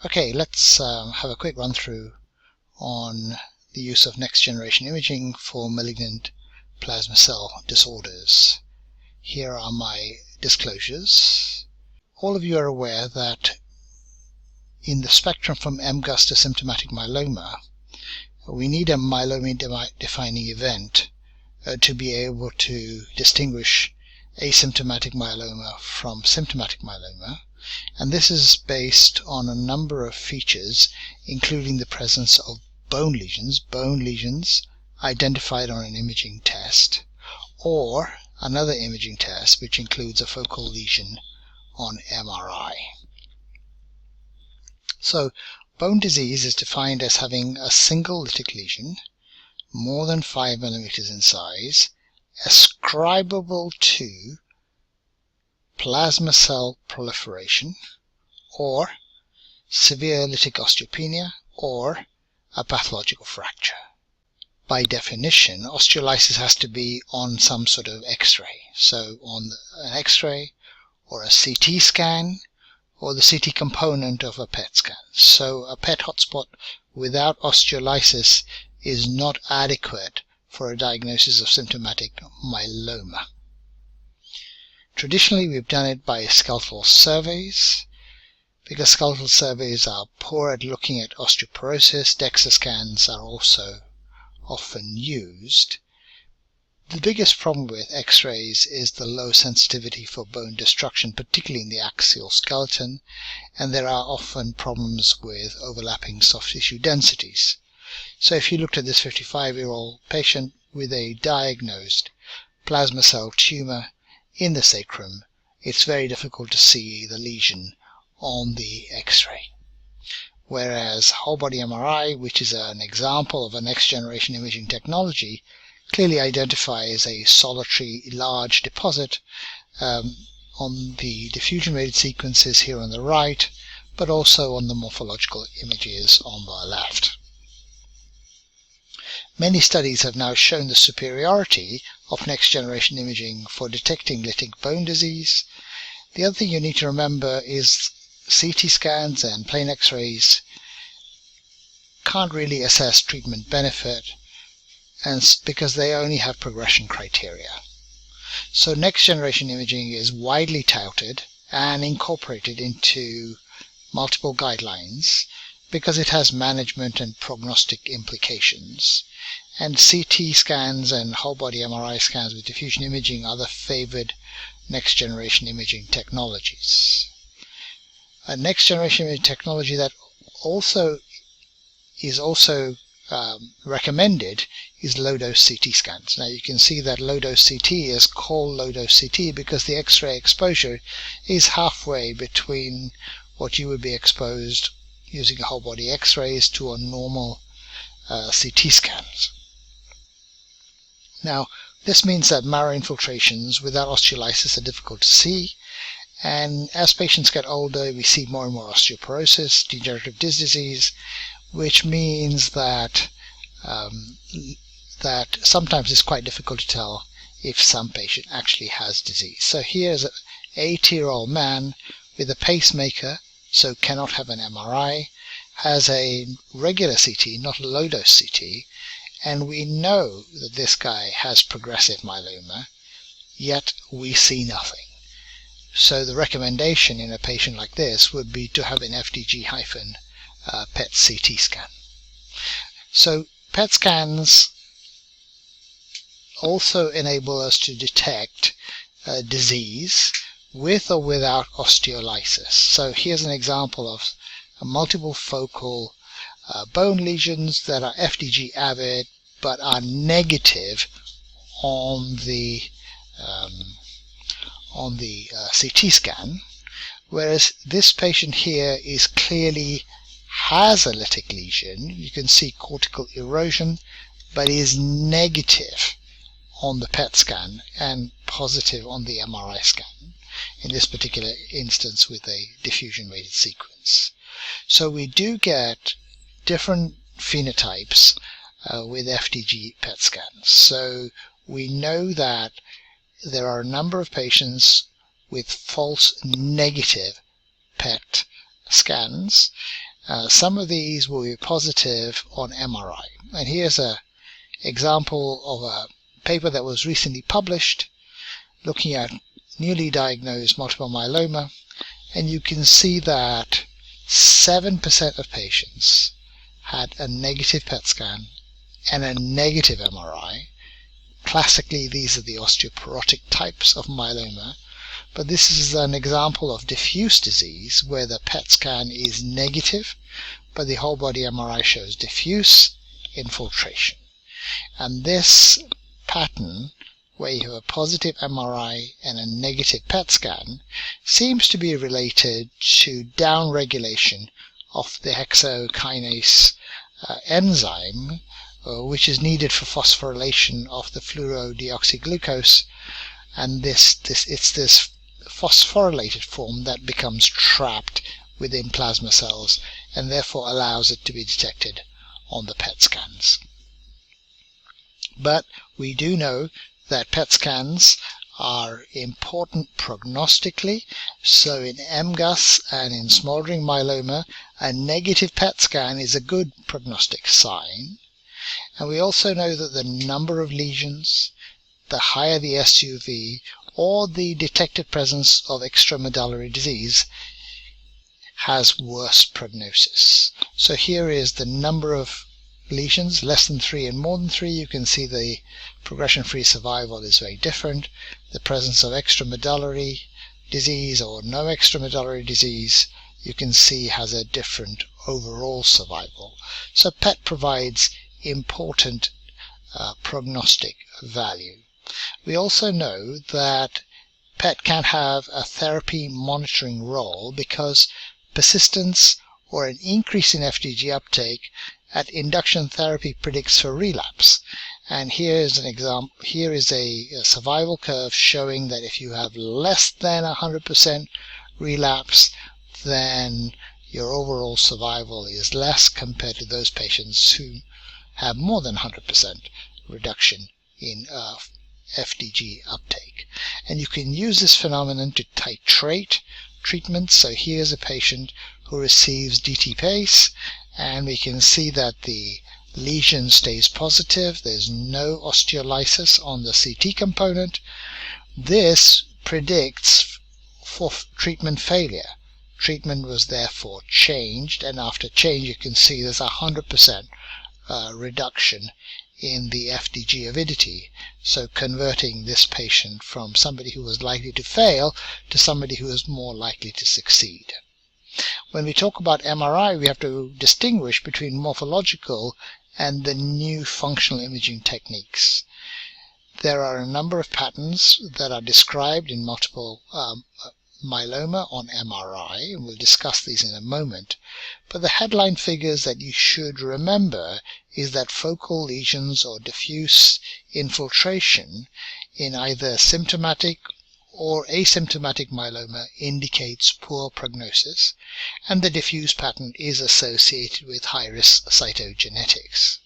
Okay, let's have a quick run through on the use of next generation imaging for malignant plasma cell disorders. Here are my disclosures. All of you are aware that in the spectrum from MGUS to symptomatic myeloma, we need a myeloma defining event to be able to distinguish asymptomatic myeloma from symptomatic myeloma, and this is based on a number of features, including the presence of bone lesions identified on an imaging test, or another imaging test which includes a focal lesion on MRI. So bone disease is defined as having a single lytic lesion more than 5 mm in size, ascribable to plasma cell proliferation, or severe lytic osteopenia, or a pathological fracture. By definition, osteolysis has to be on some sort of X-ray, so on an X-ray or a CT scan or the CT component of a PET scan. So a PET hotspot without osteolysis is not adequate for a diagnosis of symptomatic myeloma. Traditionally, we've done it by skeletal surveys. Because skeletal surveys are poor at looking at osteoporosis, Dexa scans are also often used. The biggest problem with X-rays is the low sensitivity for bone destruction, particularly in the axial skeleton, and there are often problems with overlapping soft tissue densities. So if you looked at this 55-year-old patient with a diagnosed plasma cell tumor in the sacrum, it's very difficult to see the lesion on the X-ray. Whereas whole body MRI, which is an example of a next generation imaging technology, clearly identifies a solitary large deposit on the diffusion rated sequences here on the right, but also on the morphological images on the left. Many studies have now shown the superiority of next generation imaging for detecting lytic bone disease. The other thing you need to remember is CT scans and plain X-rays can't really assess treatment benefit, and because they only have progression criteria. So next generation imaging is widely touted and incorporated into multiple guidelines because it has management and prognostic implications, and CT scans and whole body MRI scans with diffusion imaging are the favored next generation imaging technologies. A next generation imaging technology that is also recommended is low-dose CT scans. Now you can see that low-dose CT is called low-dose CT because the X-ray exposure is halfway between what you would be exposed using whole body X-rays to a normal CT scans. Now this means that marrow infiltrations without osteolysis are difficult to see, and as patients get older we see more and more osteoporosis, degenerative disc disease, which means that sometimes it's quite difficult to tell if some patient actually has disease. So here's an 80-year-old man with a pacemaker, so cannot have an MRI, has a regular CT, not a low-dose CT, and we know that this guy has progressive myeloma, yet we see nothing. So the recommendation in a patient like this would be to have an FDG-PET CT scan. So PET scans also enable us to detect disease with or without osteolysis. So here's an example of multiple focal bone lesions that are FDG avid but are negative on the CT scan, whereas this patient here is clearly has a lytic lesion. You can see cortical erosion, but is negative on the PET scan and positive on the MRI scan, in this particular instance with a diffusion rated sequence. So we do get different phenotypes with FDG PET scans. So we know that there are a number of patients with false negative PET scans, Some of these will be positive on MRI. And here's an example of a paper that was recently published looking at newly diagnosed multiple myeloma, and you can see that 7% of patients had a negative PET scan and a negative MRI. Classically, these are the osteoporotic types of myeloma, but this is an example of diffuse disease where the PET scan is negative, but the whole body MRI shows diffuse infiltration. And this pattern, where you have a positive MRI and a negative PET scan, seems to be related to downregulation of the hexokinase enzyme, which is needed for phosphorylation of the fluorodeoxyglucose, and it's this phosphorylated form that becomes trapped within plasma cells and therefore allows it to be detected on the PET scans. But we do know that PET scans are important prognostically, so in MGUS and in smoldering myeloma, a negative PET scan is a good prognostic sign. And we also know that the number of lesions, the higher the SUV, or the detected presence of extramedullary disease has worse prognosis. So here is the number of lesions, less than 3 and more than 3. You can see the progression-free survival is very different. The presence of extramedullary disease or no extramedullary disease, you can see has a different overall survival. So PET provides important prognostic value. We also know that PET can have a therapy monitoring role because persistence or an increase in FDG uptake at induction therapy predicts for relapse. And here is an example. Here is a survival curve showing that if you have less than 100% relapse, then your overall survival is less compared to those patients who have more than 100% reduction in FDG uptake. And you can use this phenomenon to titrate treatment. So here's a patient who receives DT-PACE, and we can see that the lesion stays positive. There's no osteolysis on the CT component. This predicts for treatment failure. Treatment was therefore changed, and after change you can see there's 100% reduction in the FDG avidity, so converting this patient from somebody who was likely to fail to somebody who is more likely to succeed. When we talk about MRI, we have to distinguish between morphological and the new functional imaging techniques. There are a number of patterns that are described in multiple myeloma on MRI, and we'll discuss these in a moment. But the headline figures that you should remember is that focal lesions or diffuse infiltration in either symptomatic or asymptomatic myeloma indicates poor prognosis, and the diffuse pattern is associated with high-risk cytogenetics.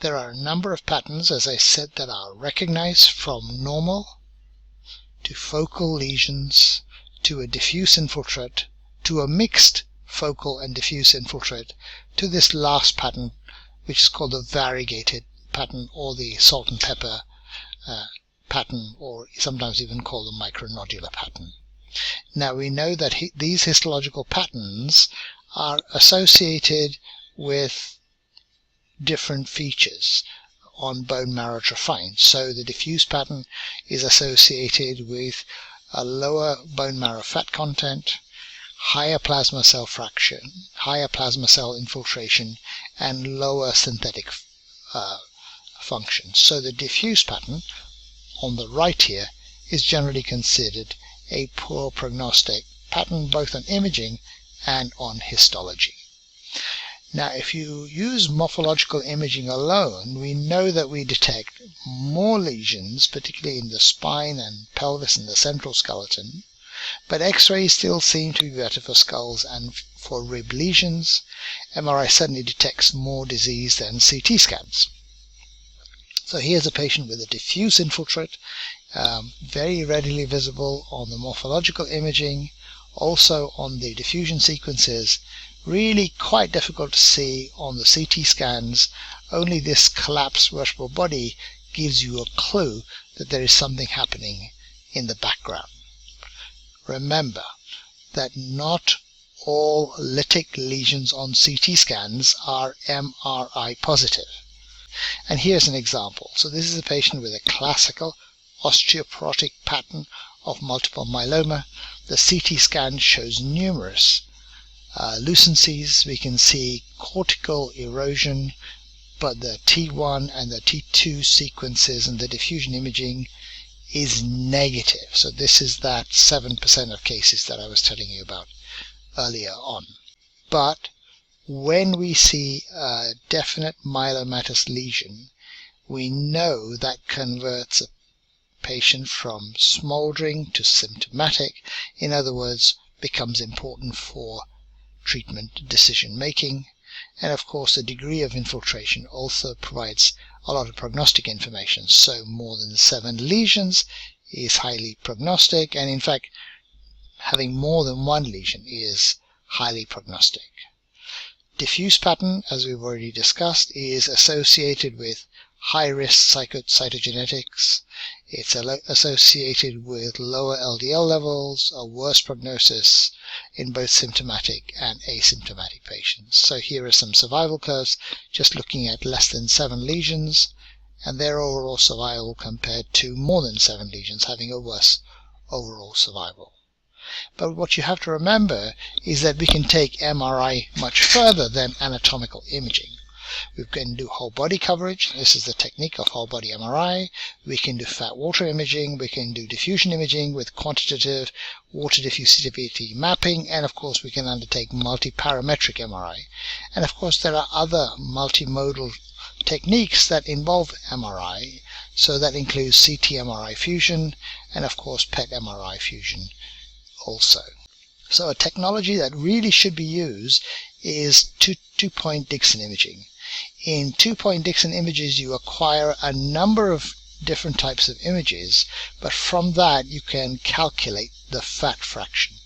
There are a number of patterns, as I said, that are recognized, from normal to focal lesions to a diffuse infiltrate to a mixed focal and diffuse infiltrate to this last pattern, which is called the variegated pattern or the salt and pepper pattern, or sometimes even called the micronodular pattern. Now we know that these histological patterns are associated with different features on bone marrow trophine. So the diffuse pattern is associated with a lower bone marrow fat content, higher plasma cell fraction, higher plasma cell infiltration, and lower synthetic function. So the diffuse pattern on the right here is generally considered a poor prognostic pattern both on imaging and on histology. Now, if you use morphological imaging alone, we know that we detect more lesions, particularly in the spine and pelvis and the central skeleton, but X-rays still seem to be better for skulls and for rib lesions. MRI certainly detects more disease than CT scans. So here's a patient with a diffuse infiltrate, very readily visible on the morphological imaging, also on the diffusion sequences. really quite difficult to see on the CT scans. Only this collapsed vertebral body gives you a clue that there is something happening in the background. Remember that not all lytic lesions on CT scans are MRI positive. And here's an example. So this is a patient with a classical osteoporotic pattern of multiple myeloma. The CT scan shows numerous lucencies. We can see cortical erosion, but the T1 and the T2 sequences and the diffusion imaging is negative. So this is that 7% of cases that I was telling you about earlier on. But when we see a definite myelomatous lesion, we know that converts a patient from smoldering to symptomatic. In other words, becomes important for treatment decision making. And of course, the degree of infiltration also provides a lot of prognostic information. So more than 7 lesions is highly prognostic, and in fact having more than 1 lesion is highly prognostic. Diffuse pattern, as we've already discussed, is associated with high-risk cytogenetics. It's associated with lower LDL levels, a worse prognosis in both symptomatic and asymptomatic patients. So here are some survival curves, just looking at less than 7 lesions, and their overall survival compared to more than 7 lesions having a worse overall survival. But what you have to remember is that we can take MRI much further than anatomical imaging. We can do whole body coverage. This is the technique of whole body MRI. We can do fat water imaging. We can do diffusion imaging with quantitative water diffusivity mapping. And of course we can undertake multiparametric MRI. And of course there are other multimodal techniques that involve MRI. So that includes CT MRI fusion and of course PET MRI fusion also. So a technology that really should be used is two-point Dixon imaging. In two-point Dixon images you acquire a number of different types of images, but from that you can calculate the fat fraction.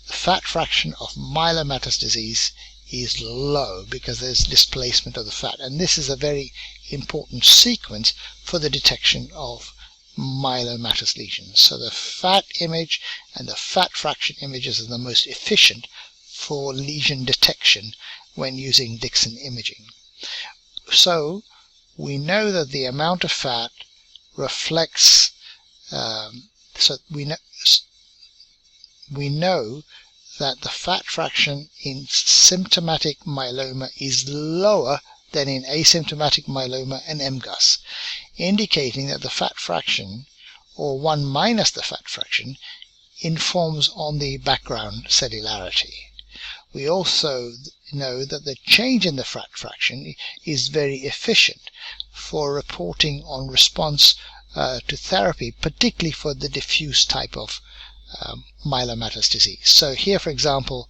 The fat fraction of myelomatous disease is low because there's displacement of the fat, and this is a very important sequence for the detection of myelomatous lesions. So the fat image and the fat fraction images are the most efficient for lesion detection when using Dixon imaging. So we know that the amount of fat reflects, we know that the fat fraction in symptomatic myeloma is lower than in asymptomatic myeloma and MGUS, indicating that the fat fraction, or 1 minus the fat fraction, informs on the background cellularity. We also know that the change in the fat fraction is very efficient for reporting on response to therapy, particularly for the diffuse type of myelomatous disease. So here, for example,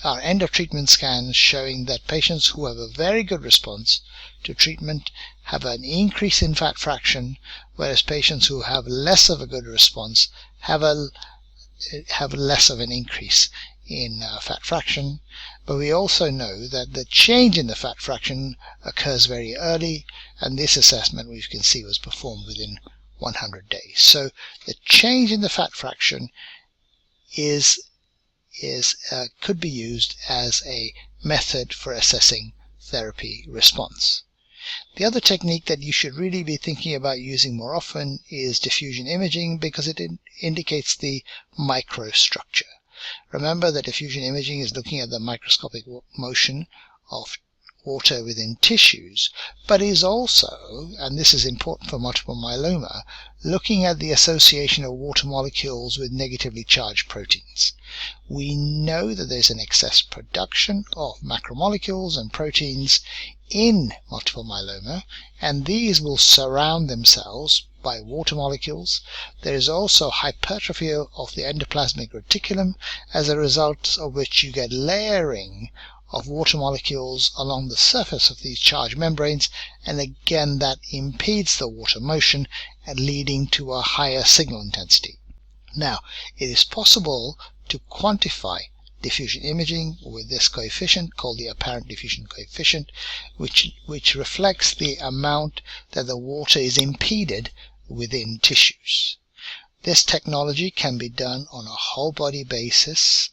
are end of treatment scans showing that patients who have a very good response to treatment have an increase in fat fraction, whereas patients who have less of a good response have less of an increase in fat fraction. But we also know that the change in the fat fraction occurs very early, and this assessment we can see was performed within 100 days. So the change in the fat fraction could be used as a method for assessing therapy response. The other technique that you should really be thinking about using more often is diffusion imaging, because it indicates the microstructure. Remember that diffusion imaging is looking at the microscopic motion of water within tissues, but is also, and this is important for multiple myeloma, looking at the association of water molecules with negatively charged proteins. We know that there's an excess production of macromolecules and proteins in multiple myeloma, and these will surround themselves by water molecules. There is also hypertrophy of the endoplasmic reticulum, as a result of which you get layering of water molecules along the surface of these charged membranes, and again that impedes the water motion and leading to a higher signal intensity. Now, it is possible to quantify diffusion imaging with this coefficient called the apparent diffusion coefficient, which reflects the amount that the water is impeded within tissues. This technology can be done on a whole body basis.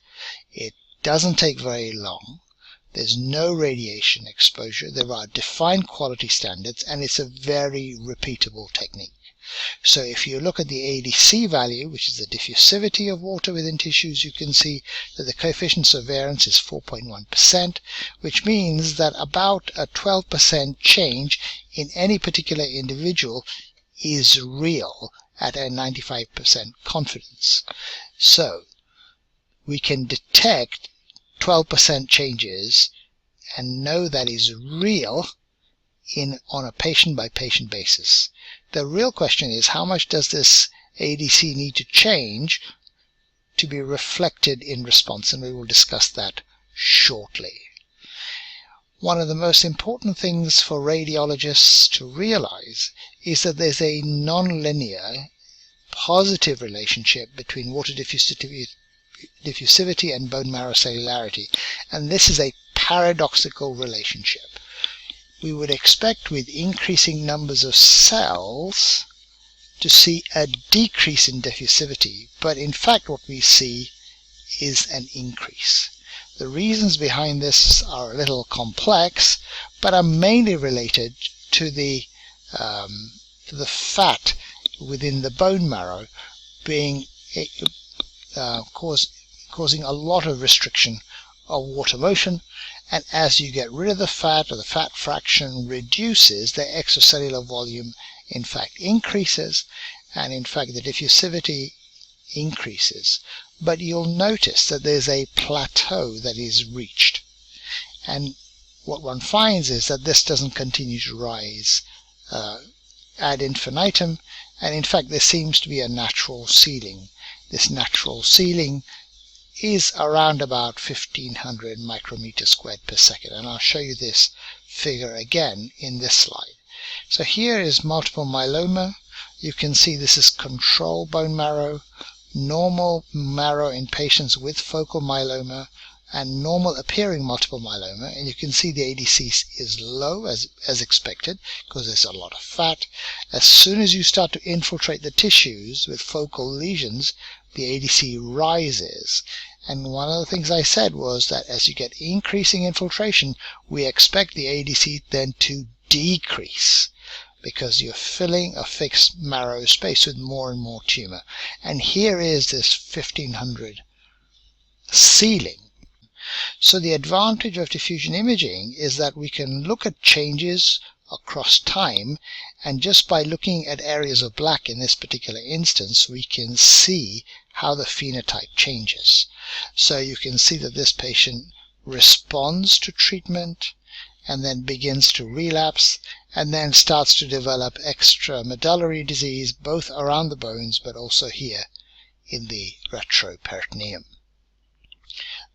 It doesn't take very long. There's no radiation exposure. There are defined quality standards, and it's a very repeatable technique. So if you look at the ADC value, which is the diffusivity of water within tissues, you can see that the coefficient of variance is 4.1%, which means that about a 12% change in any particular individual is real at a 95% confidence. So we can detect 12% changes and know that is real on a patient-by-patient basis. The real question is, how much does this ADC need to change to be reflected in response? And we will discuss that shortly. One of the most important things for radiologists to realize is that there's a non-linear positive relationship between water diffusivity and bone marrow cellularity, and this is a paradoxical relationship. We would expect with increasing numbers of cells to see a decrease in diffusivity, but in fact what we see is an increase. The reasons behind this are a little complex, but are mainly related to the fat within the bone marrow being causing a lot of restriction of water motion, and as you get rid of the fat, or the fat fraction reduces, the extracellular volume in fact increases, and in fact the diffusivity increases. But you'll notice that there's a plateau that is reached, and what one finds is that this doesn't continue to rise ad infinitum, and in fact there seems to be a natural ceiling. This natural ceiling is around about 1500 micrometers squared per second, and I'll show you this figure again in this slide. So here is multiple myeloma. You can see this is control bone marrow, normal marrow in patients with focal myeloma, and normal appearing multiple myeloma, and you can see the ADC is low as expected because there's a lot of fat. As soon as you start to infiltrate the tissues with focal lesions, the ADC rises. And one of the things I said was that as you get increasing infiltration, we expect the ADC then to decrease, because you're filling a fixed marrow space with more and more tumor. And here is this 1500 ceiling. So the advantage of diffusion imaging is that we can look at changes across time, and just by looking at areas of black in this particular instance, we can see how the phenotype changes. So you can see that this patient responds to treatment and then begins to relapse, and then starts to develop extramedullary disease both around the bones but also here in the retroperitoneum.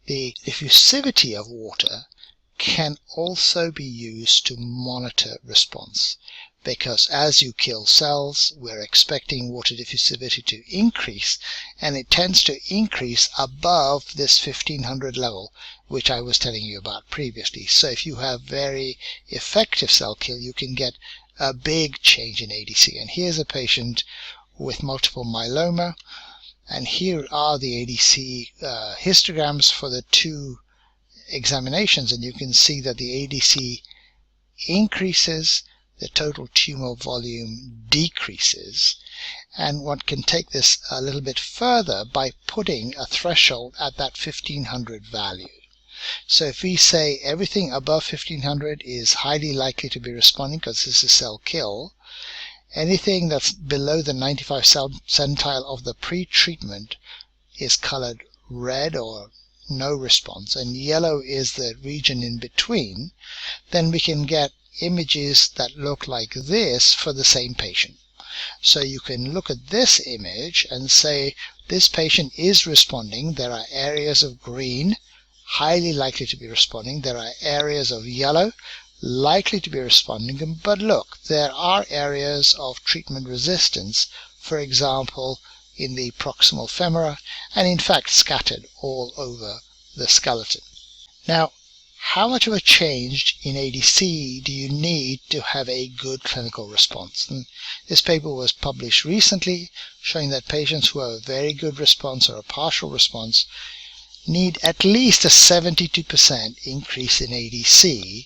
The diffusivity of water can also be used to monitor response, because as you kill cells, we're expecting water diffusivity to increase, and it tends to increase above this 1500 level, which I was telling you about previously. So if you have very effective cell kill, you can get a big change in ADC. And here's a patient with multiple myeloma, and here are the ADC histograms for the two examinations, and you can see that the ADC increases, the total tumor volume decreases, and one can take this a little bit further by putting a threshold at that 1500 value. So if we say everything above 1500 is highly likely to be responding because this is cell kill, anything that's below the 95 centile of the pre-treatment is colored red or no response, and yellow is the region in between, then we can get images that look like this for the same patient. So you can look at this image and say this patient is responding. There are areas of green, highly likely to be responding. There are areas of yellow, likely to be responding. But look, there are areas of treatment resistance, for example in the proximal femora, and in fact scattered all over the skeleton. Now, how much of a change in ADC do you need to have a good clinical response? And this paper was published recently showing that patients who have a very good response or a partial response need at least a 72% increase in ADC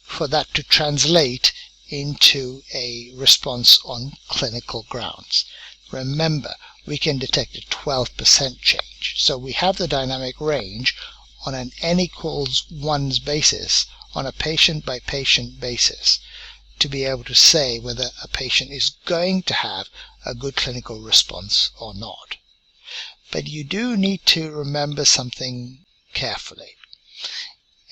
for that to translate into a response on clinical grounds. Remember, we can detect a 12% change. So we have the dynamic range on an n equals 1's basis, on a patient-by-patient basis, to be able to say whether a patient is going to have a good clinical response or not. But you do need to remember something carefully,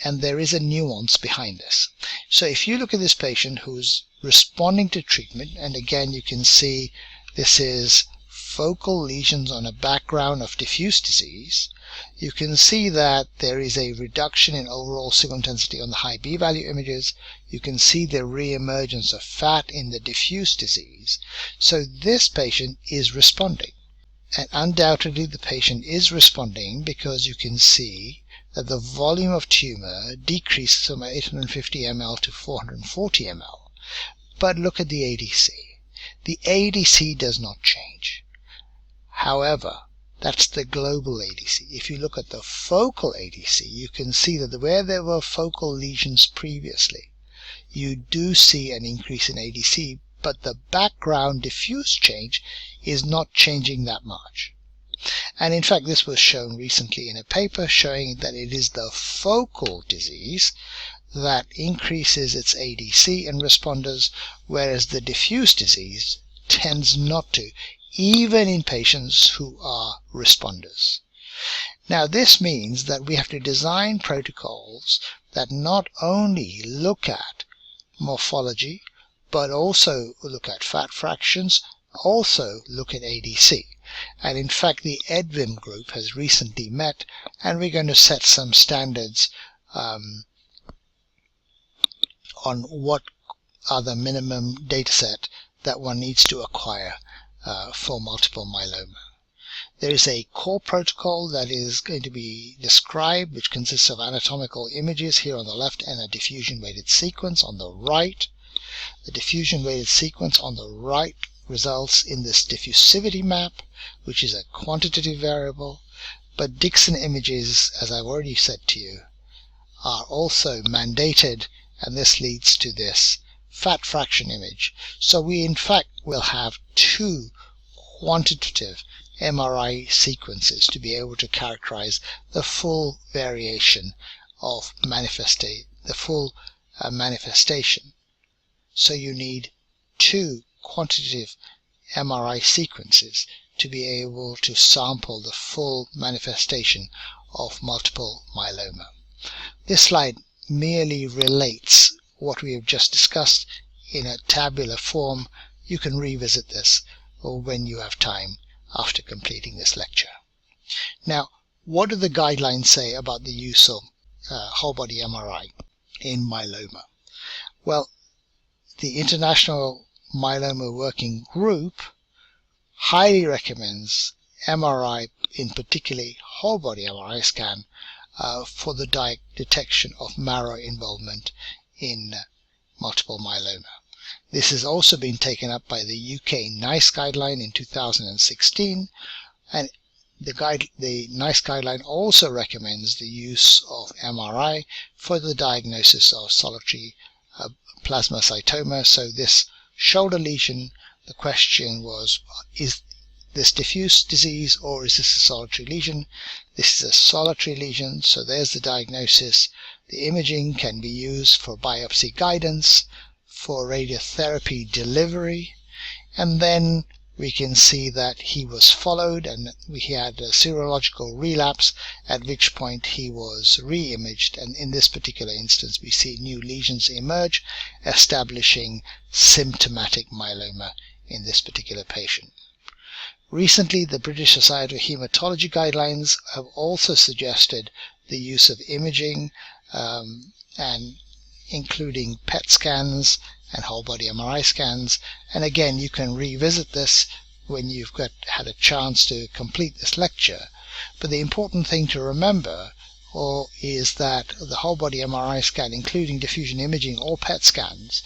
and there is a nuance behind this. So if you look at this patient who's responding to treatment, and again you can see this is focal lesions on a background of diffuse disease, you can see that there is a reduction in overall signal intensity on the high B-value images. You can see the re-emergence of fat in the diffuse disease. So this patient is responding. And undoubtedly the patient is responding because you can see that the volume of tumor decreases from 850 ml to 440 ml. But look at the ADC. The ADC does not change. However, that's the global ADC. If you look at the focal ADC, you can see that where there were focal lesions previously, you do see an increase in ADC, but the background diffuse change is not changing that much. And in fact, this was shown recently in a paper showing that it is the focal disease that increases its ADC in responders, whereas the diffuse disease tends not to, even in patients who are responders. Now this means that we have to design protocols that not only look at morphology, but also look at fat fractions, also look at ADC. And in fact the EDVIM group has recently met, and we're going to set some standards on what are the minimum data set that one needs to acquire for multiple myeloma. There is a core protocol that is going to be described, which consists of anatomical images here on the left and a diffusion weighted sequence on the right. The diffusion weighted sequence on the right results in this diffusivity map, which is a quantitative variable, but Dixon images, as I've already said to you, are also mandated, and this leads to this fat fraction image. So we in fact will have two quantitative MRI sequences to be able to characterize the full variation of the full manifestation. So you need two quantitative MRI sequences to be able to sample the full manifestation of multiple myeloma. This slide merely relates what we have just discussed in a tabular form. You can revisit this when you have time after completing this lecture. Now, what do the guidelines say about the use of whole body MRI in myeloma? Well, the International Myeloma Working Group highly recommends MRI, in particularly whole body MRI scan, for the detection of marrow involvement in multiple myeloma. This has also been taken up by the UK NICE guideline in 2016, and the NICE guideline also recommends the use of MRI for the diagnosis of solitary plasmacytoma. So this shoulder lesion, the question was, is this diffuse disease or is this a solitary lesion? This is a solitary lesion, so there's the diagnosis. The imaging can be used for biopsy guidance, for radiotherapy delivery, and then we can see that he was followed and he had a serological relapse, at which point he was re-imaged, and in this particular instance we see new lesions emerge, establishing symptomatic myeloma in this particular patient. Recently, the British Society of Haematology guidelines have also suggested the use of imaging, and including PET scans and whole body MRI scans. And again, you can revisit this when you've had a chance to complete this lecture. But the important thing to remember or is that the whole body MRI scan, including diffusion imaging or PET scans,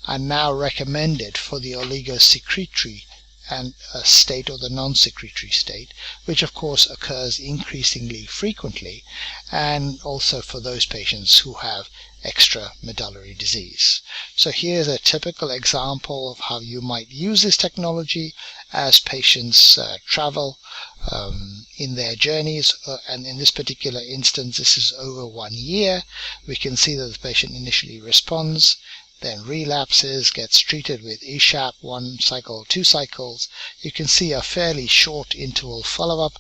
are now recommended for the oligosecretory and state, or the non-secretory state, which of course occurs increasingly frequently, and also for those patients who have extramedullary disease. So here's a typical example of how you might use this technology as patients travel in their journeys, and in this particular instance this is over 1 year. We can see that the patient initially responds, then relapses, gets treated with ESHAP 1 cycle, 2 cycles. You can see a fairly short interval follow-up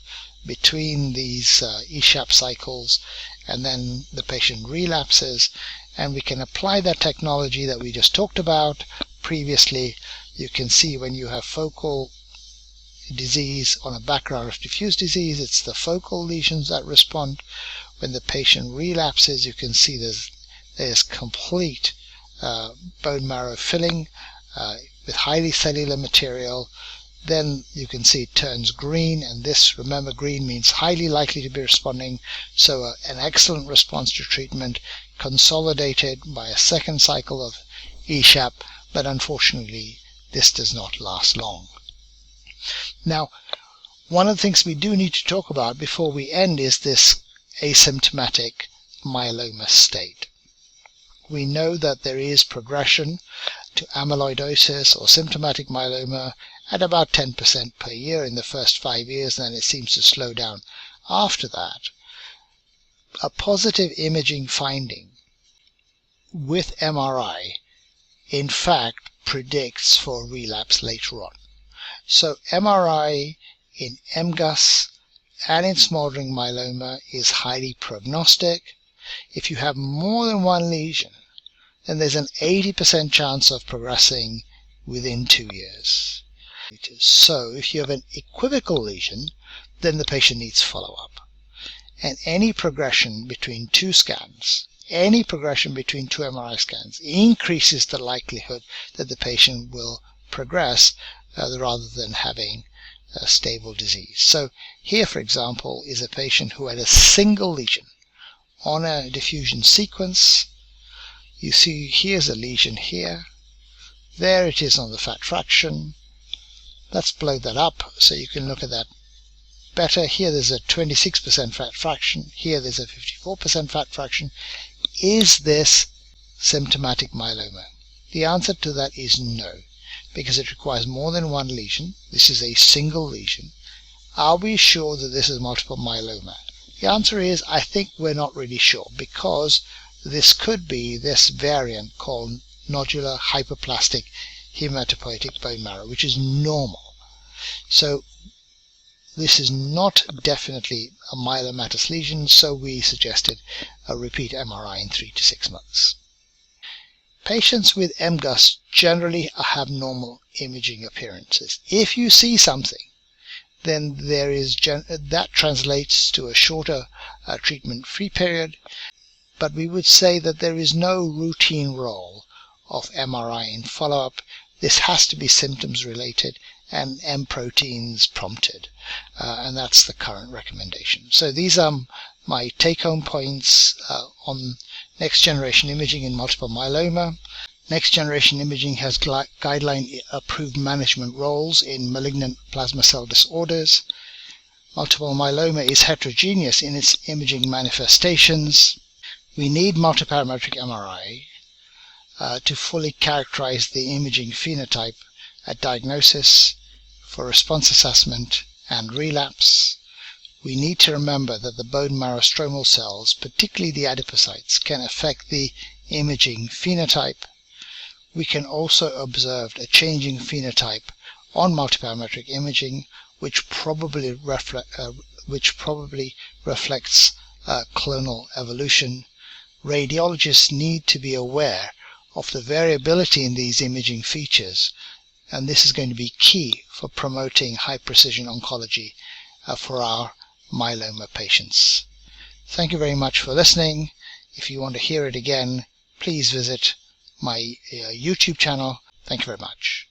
between these ESHAP cycles, and then the patient relapses, and we can apply that technology that we just talked about previously. You can see when you have focal disease on a background of diffuse disease, it's the focal lesions that respond. When the patient relapses, you can see there's complete bone marrow filling with highly cellular material. Then you can see it turns green, and this, remember, green means highly likely to be responding, so an excellent response to treatment, consolidated by a second cycle of ESHAP, but unfortunately this does not last long. Now, one of the things we do need to talk about before we end is this asymptomatic myeloma state. We know that there is progression to amyloidosis or symptomatic myeloma at about 10% per year in the first 5 years, and then it seems to slow down after that. A positive imaging finding with MRI in fact predicts for relapse later on. So MRI in MGUS and in smoldering myeloma is highly prognostic. If you have more than one lesion, then there's an 80% chance of progressing within 2 years. So if you have an equivocal lesion, then the patient needs follow-up. And any progression between 2 scans, any progression between 2 MRI scans increases the likelihood that the patient will progress rather than having a stable disease. So here, for example, is a patient who had a single lesion on a diffusion sequence. You see here's a lesion here. There it is on the fat fraction. Let's blow that up so you can look at that better. Here there's a 26% fat fraction. Here there's a 54% fat fraction. Is this symptomatic myeloma? The answer to that is no, because it requires more than one lesion. This is a single lesion. Are we sure that this is multiple myeloma? The answer is, I think we're not really sure, because this could be this variant called nodular hyperplastic hematopoietic bone marrow, which is normal. So this is not definitely a myelomatous lesion, so we suggested a repeat MRI in 3 to 6 months. Patients with MGUS generally have normal imaging appearances. If you see something, then that translates to a shorter treatment-free period, but we would say that there is no routine role of MRI in follow-up. This has to be symptoms related and M proteins prompted, and that's the current recommendation. So these are my take-home points on next generation imaging in multiple myeloma. Next generation imaging has guideline approved management roles in malignant plasma cell disorders. Multiple myeloma is heterogeneous in its imaging manifestations. We need multiparametric MRI to fully characterize the imaging phenotype at diagnosis, for response assessment and relapse. We need to remember that the bone marrow stromal cells, particularly the adipocytes, can affect the imaging phenotype. We can also observe a changing phenotype on multiparametric imaging, which probably reflects clonal evolution. Radiologists need to be aware of the variability in these imaging features, and this is going to be key for promoting high-precision oncology for our myeloma patients. Thank you very much for listening. If you want to hear it again, please visit my YouTube channel. Thank you very much.